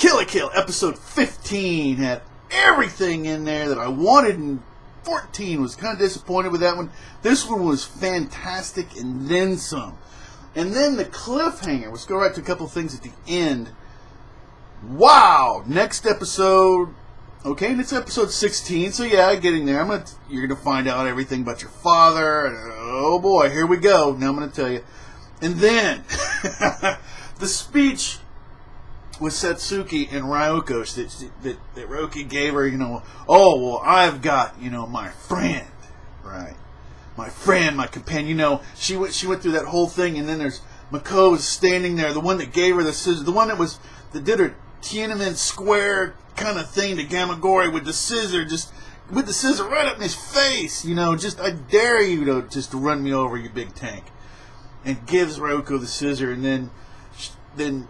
Kill episode 15 had everything in there that I wanted, and 14 was kind of disappointed with that one. This one was fantastic and then some. And then the cliffhanger, let's go right to a couple of things at the end. Wow! Next episode, okay, and it's episode 16, so yeah, getting there. You're going to find out everything about your father, and oh boy, here we go. Now I'm going to tell you. And then, the speech with Satsuki and Ryoko that Roki gave her, oh, well, I've got, my friend, right? My friend, my companion, she went through that whole thing, and then there's Mako is standing there, the one that gave her the scissors, the one that did her Tiananmen Square kind of thing to Gamagori with the scissor, right up in his face, I dare you to run me over, you big tank. And gives Ryoko the scissor, and then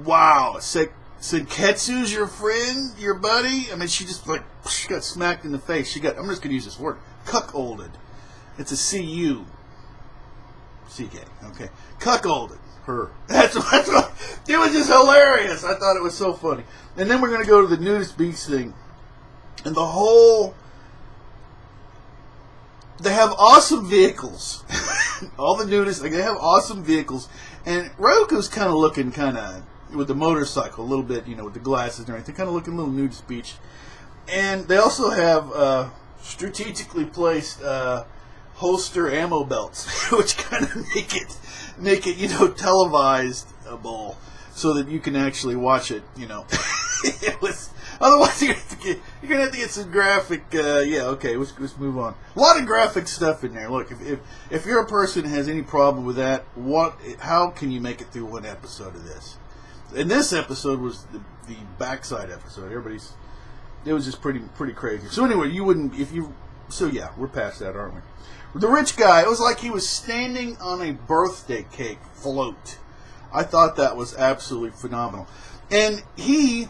wow, Senketsu's your friend, your buddy? I mean, she got smacked in the face. I'm just going to use this word, cuckolded. It's a C-U. C-K, okay. Cuckolded her. That's what, it was just hilarious. I thought it was so funny. And then we're going to go to the nudist beach thing. And the whole... They have awesome vehicles. All the nudists, they have awesome vehicles. And Ryoko's kind of looking with the motorcycle a little bit, with the glasses and everything, kind of looking a little nudist beach. And they also have strategically placed holster ammo belts, which kind of make it televised a bowl, so that you can actually watch it. It was. Otherwise, you're gonna have to get some graphic. Yeah, okay. Let's move on. A lot of graphic stuff in there. Look, if you're a person who has any problem with that, how can you make it through one episode of this? And this episode was the backside episode. It was just pretty crazy. So anyway, So yeah, we're past that, aren't we? The rich guy. It was like he was standing on a birthday cake float. I thought that was absolutely phenomenal, and he.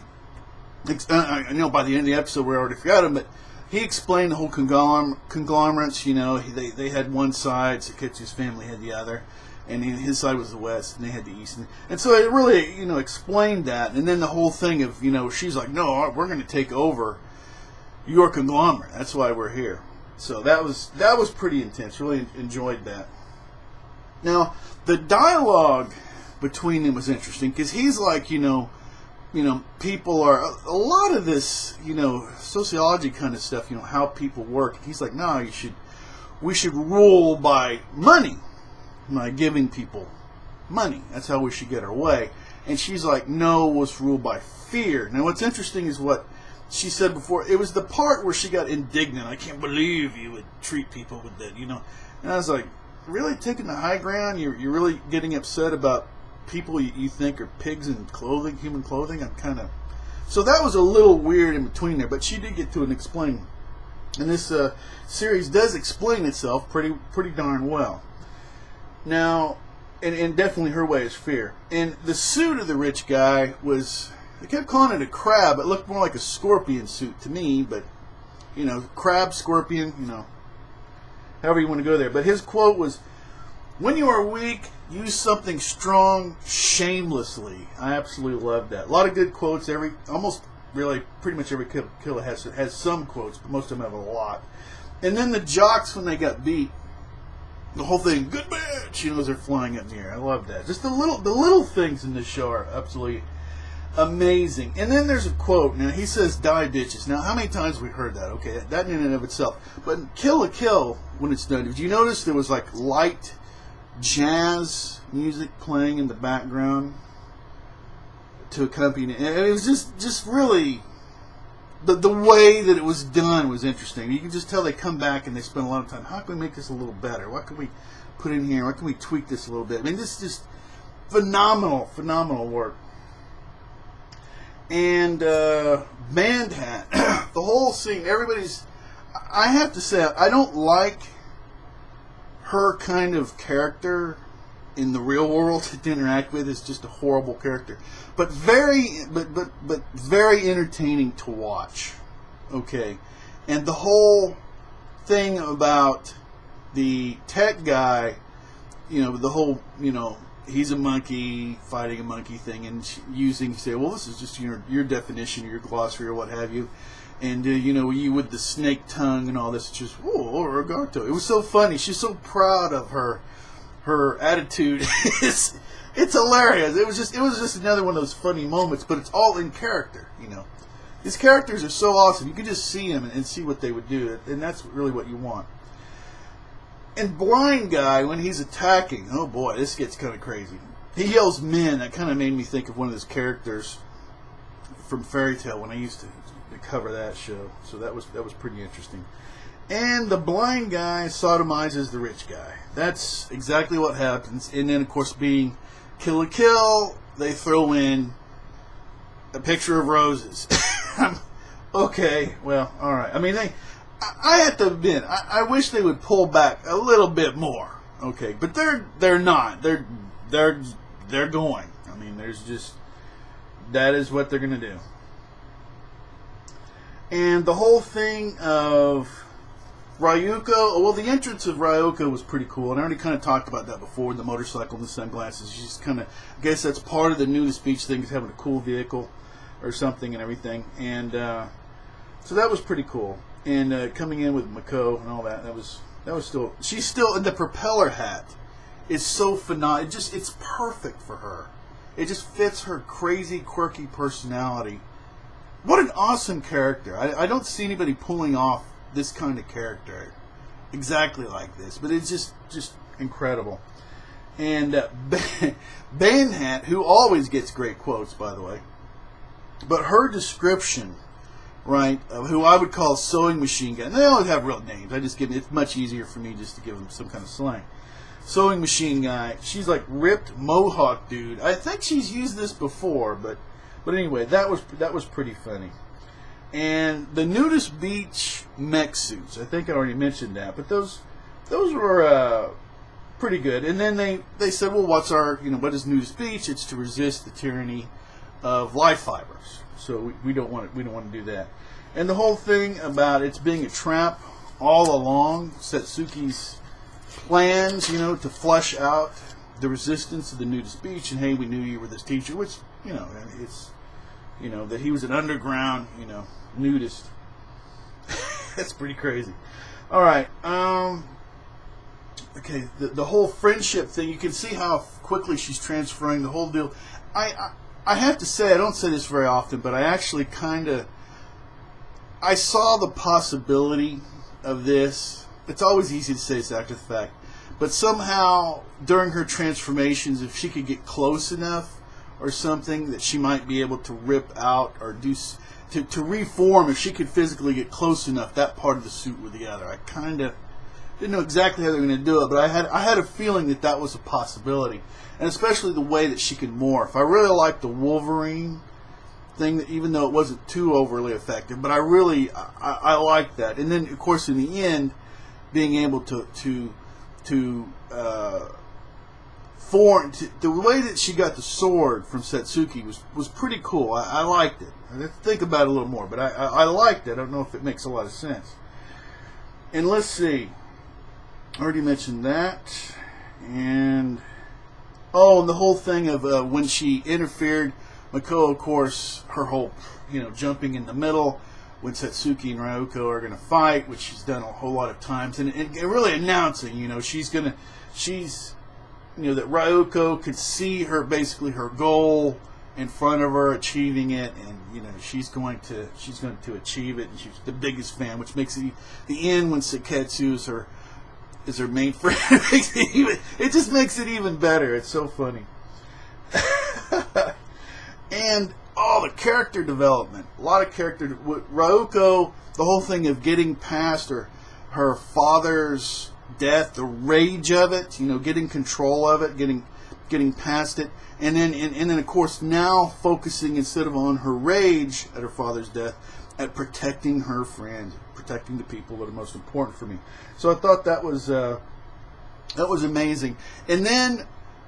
I know by the end of the episode we already forgot him, but he explained the whole conglomerates. They had one side, Saketsu's family had the other, and his side was the west, and they had the east. And so it really, explained that. And then the whole thing of, she's like, no, we're going to take over your conglomerate. That's why we're here. So that was pretty intense. Really enjoyed that. Now, the dialogue between them was interesting, because he's like, people are, a lot of this, sociology kind of stuff, how people work. He's like, no, we should rule by money, by giving people money. That's how we should get our way. And she's like, no, let's rule by fear. Now, what's interesting is what she said before. It was the part where she got indignant. I can't believe you would treat people with that, And I was like, really taking the high ground? You're really getting upset about people you think are pigs in clothing, human clothing? So that was a little weird in between there, but she did get to an explain. And this series does explain itself pretty darn well. Now, and definitely her way is fear. And the suit of the rich guy was, they kept calling it a crab. It looked more like a scorpion suit to me, but, crab, scorpion, however you want to go there. But his quote was, when you are weak, use something strong shamelessly. I absolutely love that. A lot of good quotes. Pretty much every killer has some quotes, but most of them have a lot. And then the jocks, when they got beat, the whole thing, good match, as they're flying up in the air. I love that. Just the little things in this show are absolutely amazing. And then there's a quote. Now, he says, die bitches. Now, how many times have we heard that? Okay, that in and of itself. But Kill when it's done, did you notice there was like light jazz music playing in the background to accompany it? And it was just really, the way that it was done was interesting. You can just tell they come back and they spend a lot of time. How can we make this a little better? What can we put in here? What can we tweak this a little bit? I mean, this is just phenomenal work. And Bandhat, the whole scene, I have to say, I don't like her kind of character in the real world to interact with. Is just a horrible character, but very entertaining to watch. Okay, and the whole thing about the tech guy, the whole he's a monkey fighting a monkey thing, and say, well, this is just your definition or your glossary or what have you. And, you with the snake tongue and all this, just, whoa, Rogato. It was so funny. She's so proud of her attitude. It's hilarious. It was just another one of those funny moments, but it's all in character, These characters are so awesome. You can just see them and see what they would do, and that's really what you want. And Blind Guy, when he's attacking, oh boy, this gets kind of crazy. He yells men. That kind of made me think of one of those characters from Fairy Tale when I used to cover that show. So that was pretty interesting. And the blind guy sodomizes the rich guy. That's exactly what happens. And then, of course, being Kill a Kill, they throw in a picture of roses. Okay, well, all right. I mean, I have to admit, I wish they would pull back a little bit more. Okay, but they're not. They're going. I mean, that is what they're going to do. And the whole thing of Ryuko, well, the entrance of Ryuko was pretty cool, and I already kind of talked about that before, the motorcycle and the sunglasses. She's kind of, I guess that's part of the nudist beach thing, is having a cool vehicle or something and everything. And so that was pretty cool. And coming in with Mako and all that was still, she's still in the propeller hat. It's so phenomenal. It's perfect for her. It just fits her crazy, quirky personality. What an awesome character. I don't see anybody pulling off this kind of character exactly like this, but it's just incredible. And Banhat, who always gets great quotes, by the way, but her description, right, of who I would call Sewing Machine Guy, and they always have real names, it's much easier for me just to give them some kind of slang. Sewing Machine Guy, she's like ripped mohawk dude. I think she's used this before, but anyway, that was pretty funny. And the nudist beach mech suits, I think I already mentioned that, but those were pretty good. And then they said, well, what is nudist beach? It's to resist the tyranny of life fibers. So we don't want to do that. And the whole thing about it's being a trap all along, Satsuki's plans, to flush out the resistance of the nudist beach, and hey, we knew you were this teacher, which, it's, that he was an underground, nudist. That's pretty crazy. All right. Okay, the whole friendship thing, you can see how quickly she's transferring the whole deal. I have to say, I don't say this very often, but I actually I saw the possibility of this. It's always easy to say this after the fact, but somehow during her transformations, if she could get close enough or something, that she might be able to rip out or do to reform. If she could physically get close enough, that part of the suit with the other. I kind of didn't know exactly how they were going to do it, but I had a feeling that was a possibility, and especially the way that she could morph. I really liked the Wolverine thing, even though it wasn't too overly effective, but I liked that. And then, of course, in the end, being able to form the way that she got the sword from Satsuki was pretty cool. I liked it. I have to think about it a little more, but I liked it. I don't know if it makes a lot of sense. And let's see. I already mentioned that. And and the whole thing of when she interfered, Mako, of course, her whole, jumping in the middle when Satsuki and Ryuko are going to fight, which she's done a whole lot of times, and really announcing, that Ryuko could see basically her goal in front of her, achieving it, and she's going to achieve it, and she's the biggest fan, which makes it the end when Seketsu is her main friend. It just makes it even better. It's so funny. And the character development, a lot of character. Ryuko, the whole thing of getting past her father's death, the rage of it, getting control of it, getting past it, and then of course now focusing, instead of on her rage at her father's death, at protecting her friends, protecting the people that are most important for me. So I thought that was amazing. And then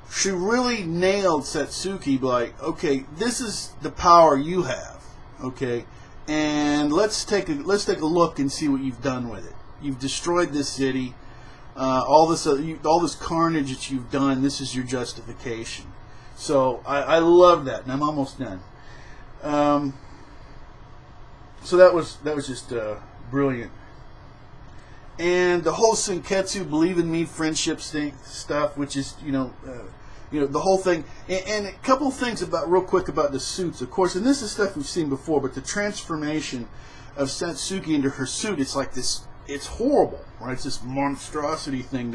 she really nailed Satsuki, like, okay, this is the power you have, okay, and let's take a look and see what you've done with it. You've destroyed this city. all this carnage that you've done, this is your justification. So I love that, and I'm almost done. So that was just brilliant. And the whole Senketsu, believe in me, friendship stuff, which is the whole thing. And a couple of things real quick about the suits, of course. And this is stuff we've seen before, but the transformation of Satsuki into her suit, it's like this. It's horrible, right? It's this monstrosity thing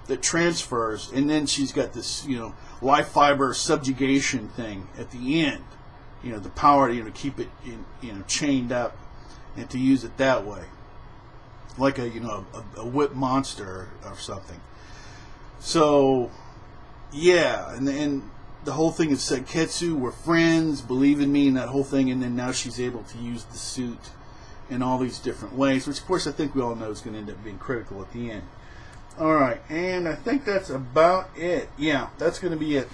that transfers, and then she's got this, life fiber subjugation thing at the end. The power to keep it chained up and to use it that way, like a whip monster or something. So yeah, and the whole thing is Senketsu, we're friends, believe in me, and that whole thing, and then now she's able to use the suit in all these different ways, which of course I think we all know is going to end up being critical at the end. Alright, and I think that's about it. Yeah, that's going to be it.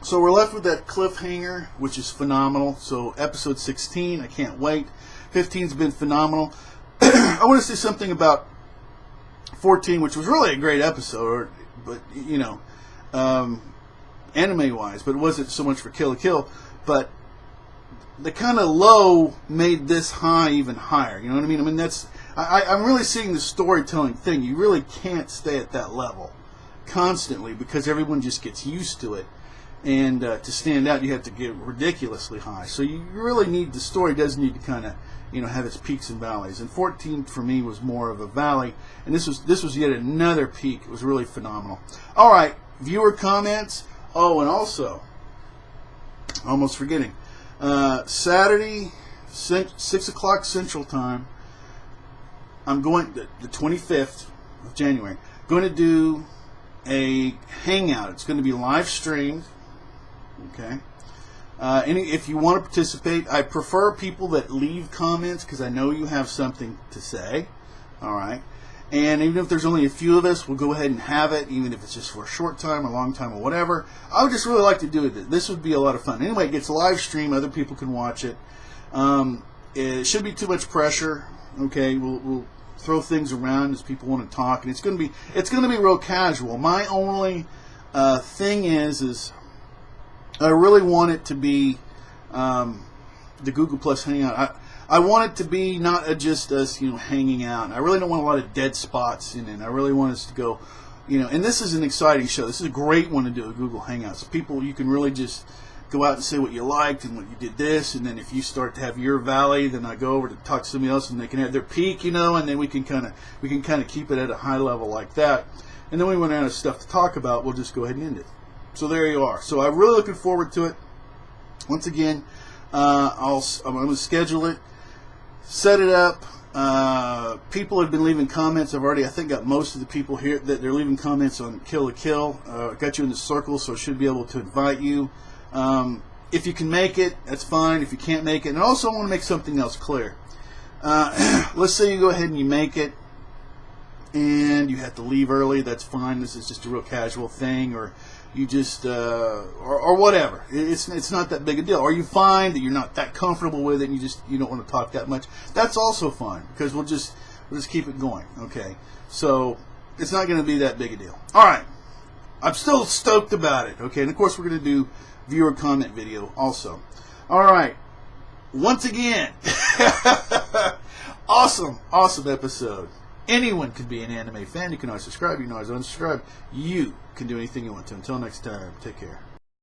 So we're left with that cliffhanger, which is phenomenal. So episode 16, I can't wait. 15's been phenomenal. I want to say something about 14, which was really a great episode, but anime-wise, but it wasn't so much for Kill la Kill, but the kind of low made this high even higher. You know what I mean? I mean, I'm really seeing the storytelling thing. You really can't stay at that level constantly because everyone just gets used to it. And to stand out, you have to get ridiculously high. So you really need, the story does need to kind of, have its peaks and valleys. And 14 for me was more of a valley, and this was yet another peak. It was really phenomenal. All right, viewer comments. Oh, and also, almost forgetting, Saturday, 6 o'clock Central Time. I'm going the 25th of January. Going to do a hangout. It's going to be live streamed. Okay. If you want to participate, I prefer people that leave comments because I know you have something to say. All right. And even if there's only a few of us, we'll go ahead and have it, even if it's just for a short time, a long time, or whatever. I would just really like to do it. This would be a lot of fun. Anyway, it gets live streamed. Other people can watch it. It shouldn't be too much pressure. Okay. We'll throw things around as people want to talk, and it's going to be real casual. My only thing is I really want it to be the Google Plus Hangout. I want it to be not just us, hanging out. I really don't want a lot of dead spots in it. I really want us to go, and this is an exciting show. This is a great one to do, a Google Hangouts. People, you can really just go out and say what you liked and what you did this, and then if you start to have your valley, then I go over to talk to somebody else and they can have their peak, and then we can kind of keep it at a high level like that. And then when we run out of stuff to talk about, we'll just go ahead and end it. So there you are. So I'm really looking forward to it. Once again, I'm going to schedule it, set it up. People have been leaving comments. I've already, I think, got most of the people here that they're leaving comments on Kill la Kill. Got you in the circle, so I should be able to invite you. If you can make it, that's fine. If you can't make it, and also I want to make something else clear. Let's say you go ahead and you make it, and you have to leave early. That's fine. This is just a real casual thing, or you just or whatever. It's not that big a deal. Or you find that you're not that comfortable with it, and you don't want to talk that much. That's also fine because we'll just keep it going. Okay, so it's not going to be that big a deal. All right, I'm still stoked about it. Okay, and of course we're going to do viewer comment video also. All right, once again, awesome episode. Anyone can be an anime fan. You can always subscribe. You can always unsubscribe. You can do anything you want to. Until next time, take care.